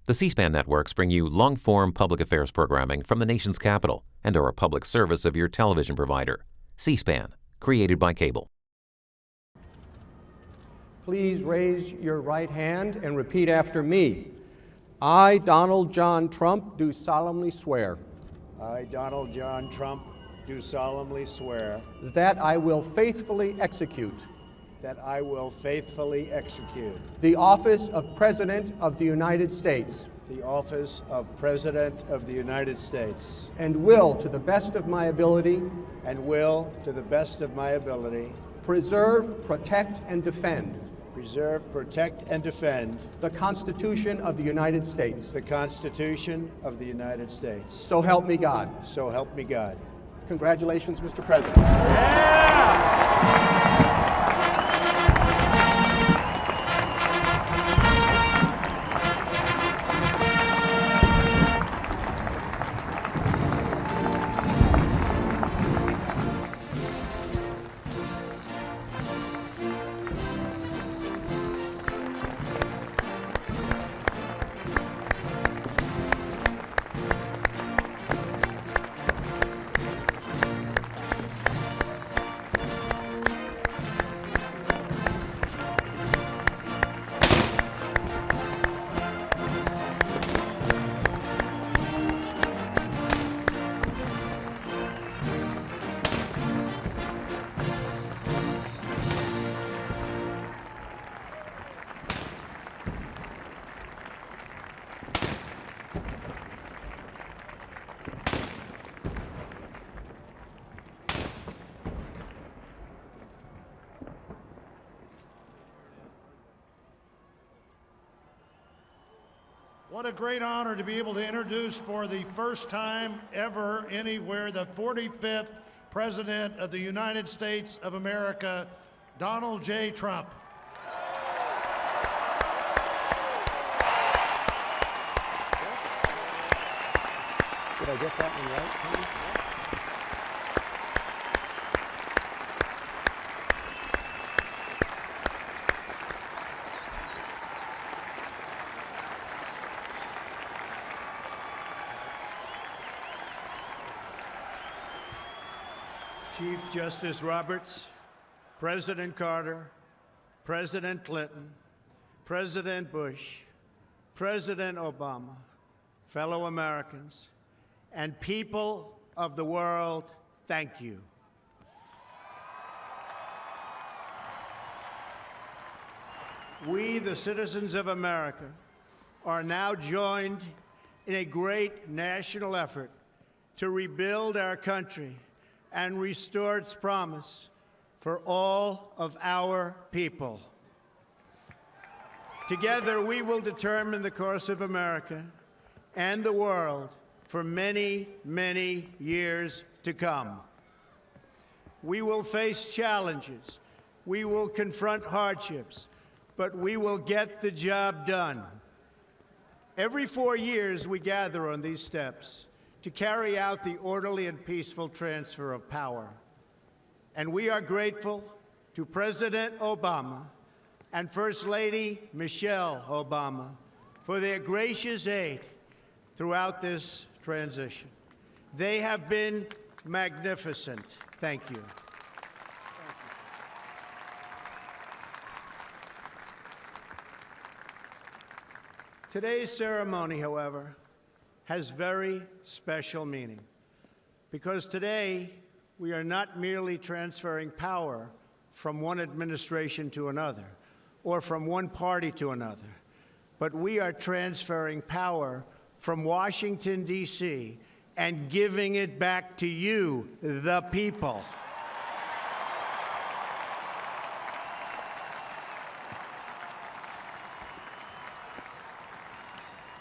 The C-SPAN networks bring you long-form public affairs programming from the nation's capital and are a public service of your television provider. C-SPAN, created by cable. Please raise your right hand and repeat after me. I, Donald John Trump, do solemnly swear. I, Donald John Trump, do solemnly swear that I will faithfully execute that I will faithfully execute the office of President of the United States the office of President of the United States and will, to the best of my ability, preserve, protect, and defend the Constitution of the United States. The Constitution of the United States. So help me God. So help me God. Congratulations, Mr. President. What a great honor to be able to introduce for the first time ever anywhere the 45th President of the United States of America, Donald J. Trump. Did I get that one right? Chief Justice Roberts, President Carter, President Clinton, President Bush, President Obama, fellow Americans, and people of the world, thank you. We, the citizens of America, are now joined in a great national effort to rebuild our country and restore its promise for all of our people. Together, we will determine the course of America and the world for many, many years to come. We will face challenges. We will confront hardships, but we will get the job done. Every 4 years, we gather on these steps to carry out the orderly and peaceful transfer of power. And we are grateful to President Obama and First Lady Michelle Obama for their gracious aid throughout this transition. They have been magnificent. Thank you. Today's ceremony, however, has very special meaning, because today we are not merely transferring power from one administration to another or from one party to another, but we are transferring power from Washington, D.C., and giving it back to you, the people.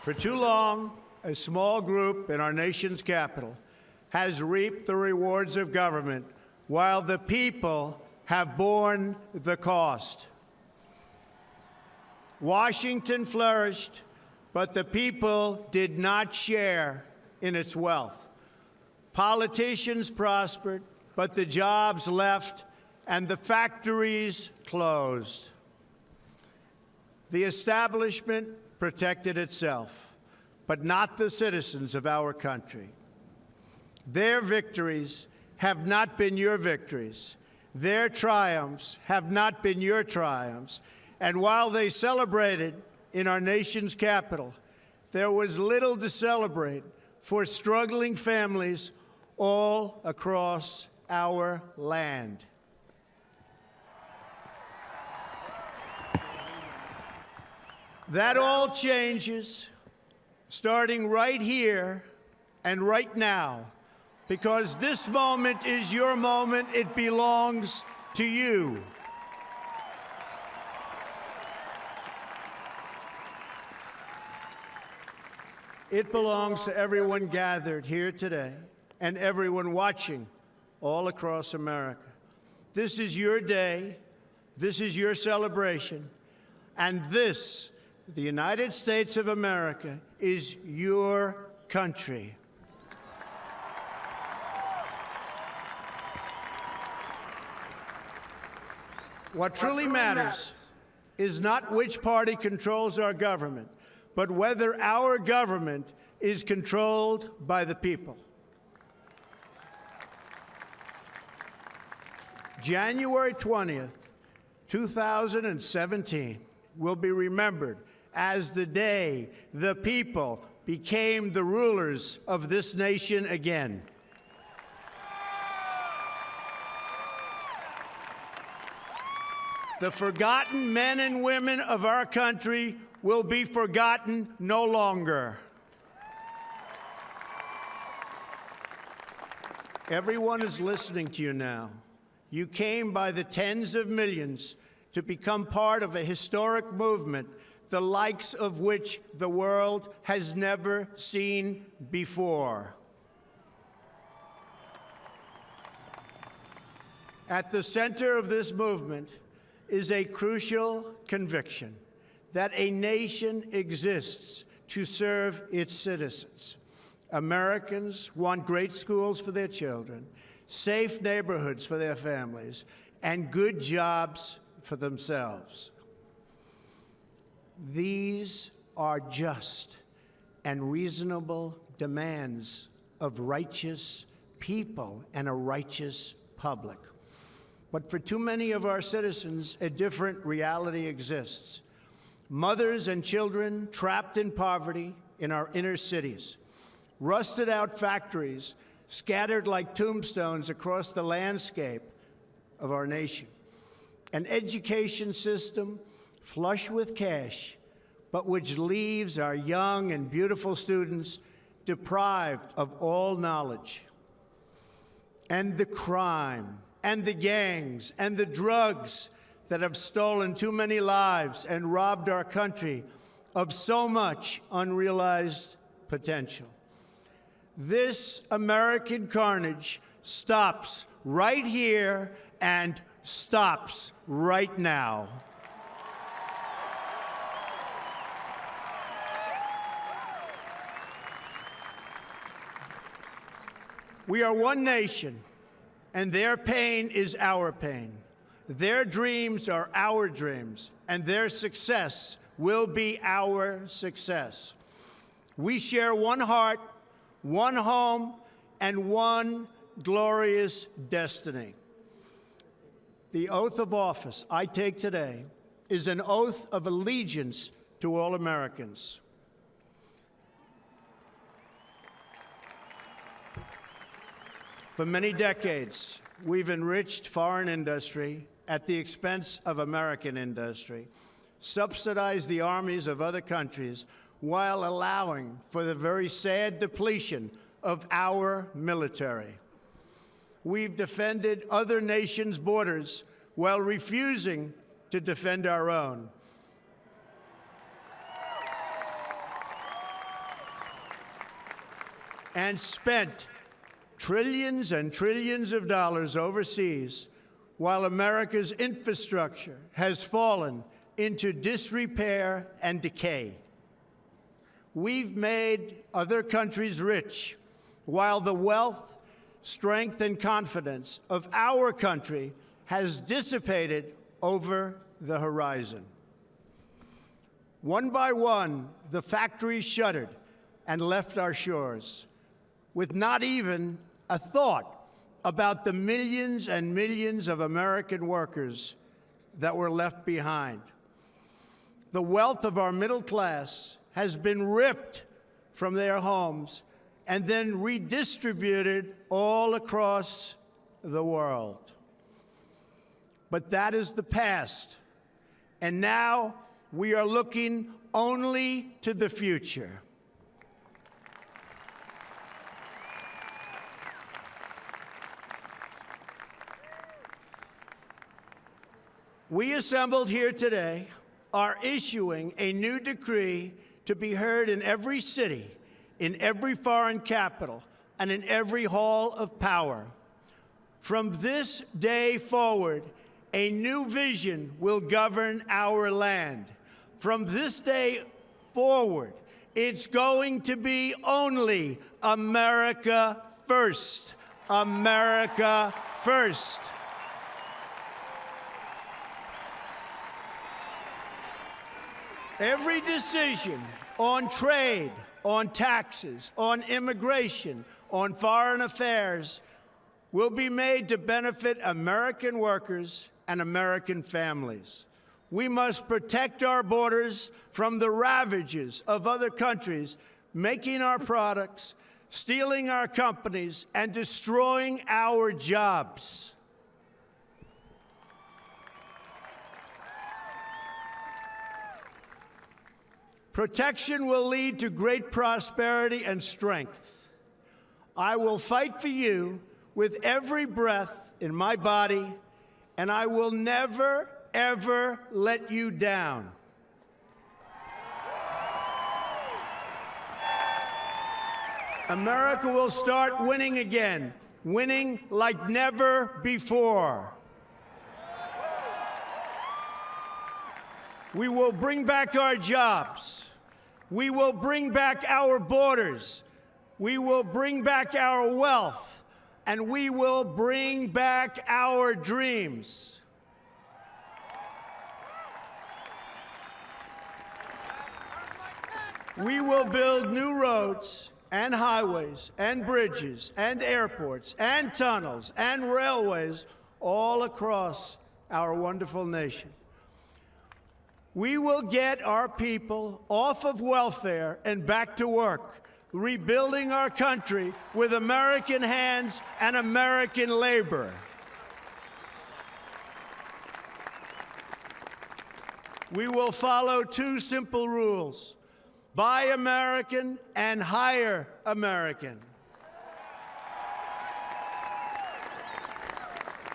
For too long, a small group in our nation's capital has reaped the rewards of government while the people have borne the cost. Washington flourished, but the people did not share in its wealth. Politicians prospered, but the jobs left and the factories closed. The establishment protected itself, but not the citizens of our country. Their victories have not been your victories. Their triumphs have not been your triumphs. And while they celebrated in our nation's capital, there was little to celebrate for struggling families all across our land. That all changes starting right here and right now, because this moment is your moment. It belongs to you. It belongs to everyone gathered here today and everyone watching all across America. This is your day. This is your celebration. And this, the United States of America, is your country. What truly matters is not which party controls our government, but whether our government is controlled by the people. January 20th, 2017 will be remembered as the day the people became the rulers of this nation again. The forgotten men and women of our country will be forgotten no longer. Everyone is listening to you now. You came by the tens of millions to become part of a historic movement, the likes of which the world has never seen before. At the center of this movement is a crucial conviction that a nation exists to serve its citizens. Americans want great schools for their children, safe neighborhoods for their families, and good jobs for themselves. These are just and reasonable demands of righteous people and a righteous public. But for too many of our citizens, a different reality exists. Mothers and children trapped in poverty in our inner cities, rusted out factories scattered like tombstones across the landscape of our nation, an education system flush with cash, but which leaves our young and beautiful students deprived of all knowledge, and the crime and the gangs and the drugs that have stolen too many lives and robbed our country of so much unrealized potential. This American carnage stops right here and stops right now. We are one nation, and their pain is our pain. Their dreams are our dreams, and their success will be our success. We share one heart, one home, and one glorious destiny. The oath of office I take today is an oath of allegiance to all Americans. For many decades, we've enriched foreign industry at the expense of American industry, subsidized the armies of other countries while allowing for the very sad depletion of our military. We've defended other nations' borders while refusing to defend our own. And spent trillions and trillions of dollars overseas while America's infrastructure has fallen into disrepair and decay. We've made other countries rich while the wealth, strength, and confidence of our country has dissipated over the horizon. One by one, the factories shuttered, and left our shores, with not even a thought about the millions and millions of American workers that were left behind. The wealth of our middle class has been ripped from their homes and then redistributed all across the world. But that is the past, and now we are looking only to the future. We assembled here today are issuing a new decree to be heard in every city, in every foreign capital, and in every hall of power. From this day forward, a new vision will govern our land. From this day forward, it's going to be only America first. America first. Every decision on trade, on taxes, on immigration, on foreign affairs will be made to benefit American workers and American families. We must protect our borders from the ravages of other countries making our products, stealing our companies, and destroying our jobs. Protection will lead to great prosperity and strength. I will fight for you with every breath in my body, and I will never, ever let you down. America will start winning again, winning like never before. We will bring back our jobs. We will bring back our borders. We will bring back our wealth. And we will bring back our dreams. We will build new roads and highways and bridges and airports and tunnels and railways all across our wonderful nation. We will get our people off of welfare and back to work, rebuilding our country with American hands and American labor. We will follow two simple rules: buy American and hire American.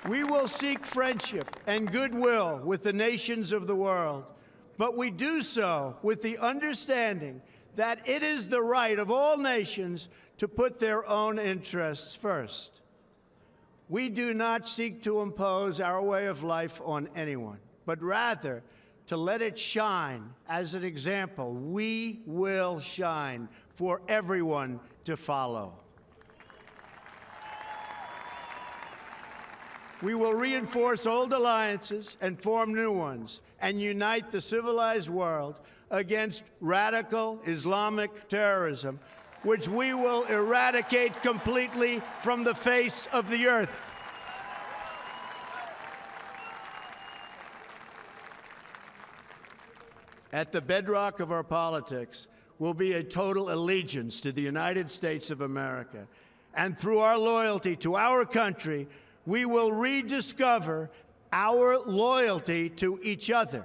We will seek friendship and goodwill with the nations of the world, but we do so with the understanding that it is the right of all nations to put their own interests first. We do not seek to impose our way of life on anyone, but rather to let it shine as an example. We will shine for everyone to follow. We will reinforce old alliances and form new ones and unite the civilized world against radical Islamic terrorism, which we will eradicate completely from the face of the earth. At the bedrock of our politics will be a total allegiance to the United States of America. And through our loyalty to our country, we will rediscover our loyalty to each other.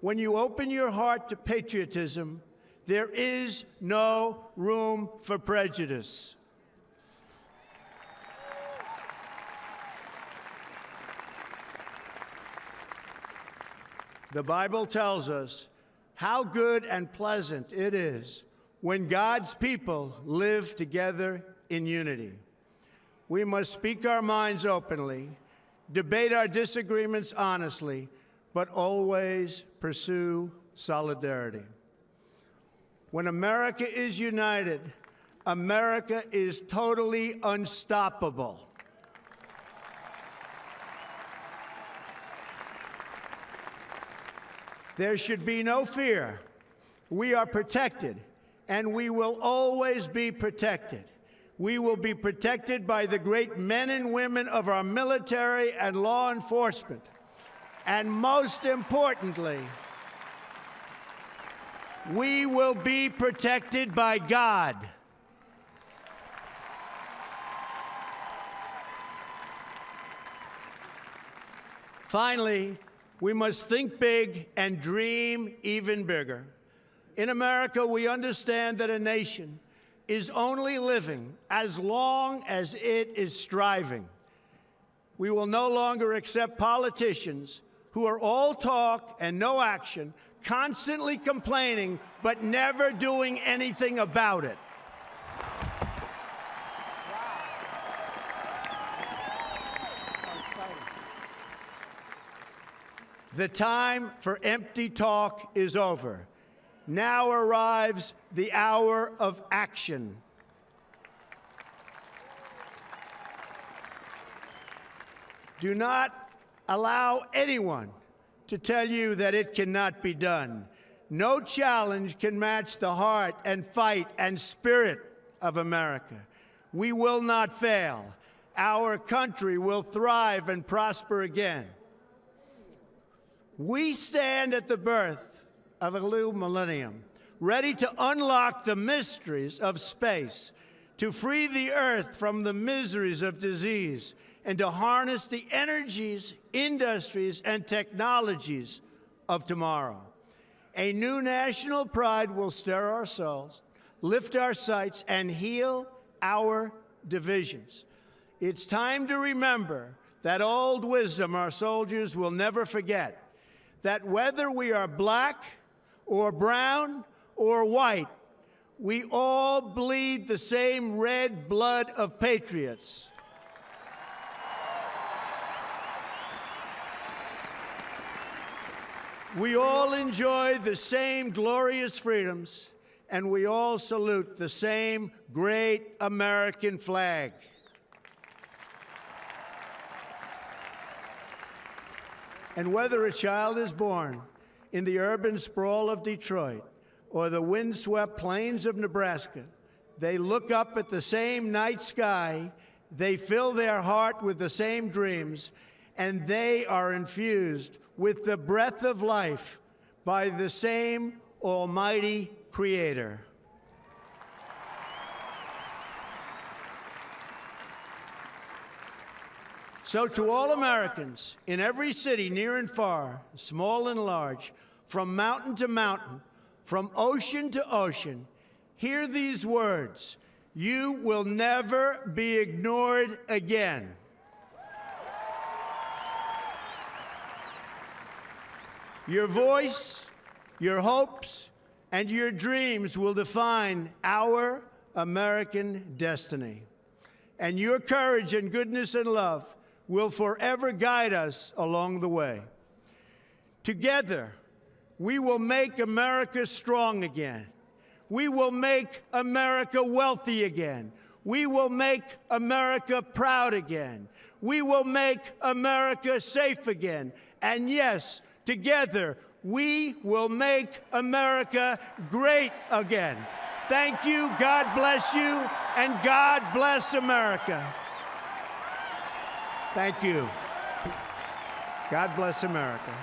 When you open your heart to patriotism, there is no room for prejudice. The Bible tells us how good and pleasant it is when God's people live together in unity. We must speak our minds openly, debate our disagreements honestly, but always pursue solidarity. When America is united, America is totally unstoppable. There should be no fear. We are protected, and we will always be protected. We will be protected by the great men and women of our military and law enforcement. And most importantly, we will be protected by God. Finally, we must think big and dream even bigger. In America, we understand that a nation is only living as long as it is striving. We will no longer accept politicians who are all talk and no action, constantly complaining but never doing anything about it. The time for empty talk is over. Now arrives the hour of action. Do not allow anyone to tell you that it cannot be done. No challenge can match the heart and fight and spirit of America. We will not fail. Our country will thrive and prosper again. We stand at the birth of a new millennium, ready to unlock the mysteries of space, to free the earth from the miseries of disease, and to harness the energies, industries, and technologies of tomorrow. A new national pride will stir our souls, lift our sights, and heal our divisions. It's time to remember that old wisdom our soldiers will never forget, that whether we are black or brown or white, we all bleed the same red blood of patriots. We all enjoy the same glorious freedoms, and we all salute the same great American flag. And whether a child is born in the urban sprawl of Detroit or the windswept plains of Nebraska, they look up at the same night sky, they fill their heart with the same dreams, and they are infused with the breath of life by the same almighty Creator. So to all Americans in every city, near and far, small and large, from mountain to mountain, from ocean to ocean, hear these words: you will never be ignored again. Your voice, your hopes, and your dreams will define our American destiny. And your courage and goodness and love will forever guide us along the way. Together, we will make America strong again. We will make America wealthy again. We will make America proud again. We will make America safe again. And yes, together, we will make America great again. Thank you, God bless you, and God bless America. Thank you. God bless America.